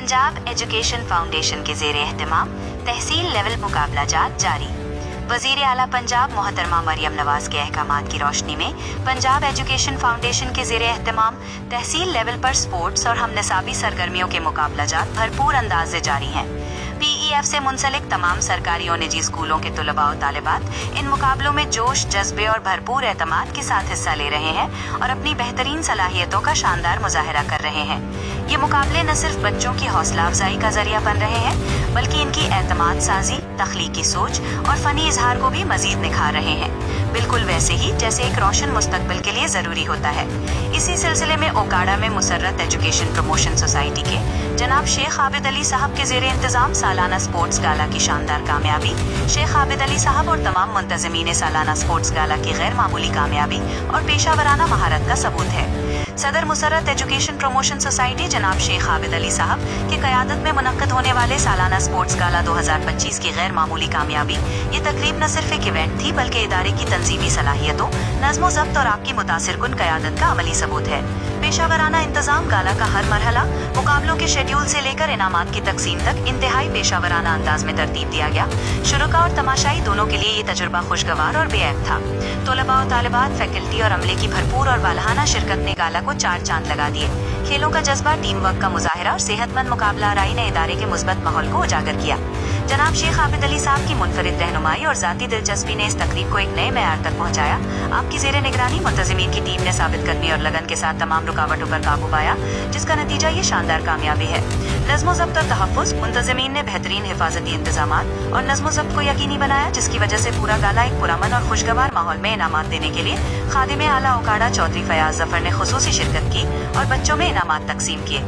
Punjab education foundation के ज़ेरे एहतमाम तहसील level मुकाबला जात जारी। वज़ीर आला पंजाब मोहतरमा मरियम नवाज के अहकामात की रोशनी में पंजाब एजुकेशन फाउंडेशन के ज़ेरे एहतमाम तहसील लेवल पर स्पोर्ट्स और हमनसाबी सरगर्मियों के मुकाबला जात भरपूर अंदाज से जारी हैं। PEF से मुंसलिक तमाम सरकारी और निजी स्कूलों के तलबा और तालिबात इन मुकाबलों में जोश, जज्बे और भरपूर एतमाद के साथ हिस्सा ले रहे हैं और अपनी बेहतरीन सलाहियतों का शानदार मुजाहरा कर रहे हैं। ये मुकाबले न सिर्फ बच्चों की हौसला अफजाई का जरिया बन रहे हैं, बल्कि इनकी एतमाद साजी, तख्लीकी सोच और फनी इजहार को भी मजीद निखार रहे हैं, बिल्कुल वैसे ही जैसे एक रोशन मुस्तकबिल के लिए ज़रूरी होता है। इसी सिलसिले में ओकाड़ा में मुसर्रत एजुकेशन प्रमोशन सोसाइटी के जनाब शेख आबिद अली साहब के ज़ेरे इंतज़ाम सालाना स्पोर्ट्स गाला की शानदार कामयाबी शेख आबिद अली साहब और तमाम मुंतज़मीन सालाना स्पोर्ट्स गाला की गैर मामूली कामयाबी और पेशावराना महारत का सबूत है। सदर मुसर्रत एजुकेशन प्रमोशन सोसाइटी जनाब शेख आबिद अली साहब की क़यादत में मुनक्कद होने वाले सालाना स्पोर्ट्स गाला 2025 की गैर मामूली कामयाबी ये तकरीब न सिर्फ एक इवेंट थी, बल्कि इदारे की तंजीमी सलाहियतों, नज़्मो ज़ब्त और आपकी मुतासिरकुन क़यादत का अमली सबूत है। पेशावराना इंतज़ाम गाला का हर मरहला मुकाबलों के शेड्यूल से लेकर इनामात की तकसीम तक इंतहाई पेशावराना अंदाज में तरतीब दिया गया। शुरुका और तमाशाई दोनों के लिए ये तजुर्बा खुशगवार और बेऐब था। तलबा और तालिबात, फैकल्टी और अमले की भरपूर और वालहाना शिरकत ने गाला को चार चांद लगा दिए। खेलों का जज्बा, टीम वर्क का मुजाहरा और सेहतमंद मुकाबला आराई ने इदारे के मुस्बत माहौल को उजागर किया। जनाब शेख आबिद अली साहब की मुनफरिद रहनुमाई और ज़ाती दिलचस्पी ने इस तकरीब को एक नए मेयार तक पहुँचाया। आपकी ज़ेरे निगरानी मुंतज़मीन की टीम ने साबित कदमी और लगन के साथ तमाम रुकावटों पर काबू पाया, जिसका नतीजा ये शानदार कामयाबी है। नज़्मो ज़ब्त और तहफ़्फ़ुज़, मुंतज़मीन ने बेहतरीन हिफाजती इंतज़ामात और नज़्मो ज़ब्त को यकीनी बनाया, जिसकी वजह से पूरा गाला एक पुरअमन और खुशगवार माहौल में इनामात देने के लिए खादिम आला ओकाड़ा चौधरी फयाज जफर ने खुसूसी शिरकत की और बच्चों में इनामात तकसीम किए।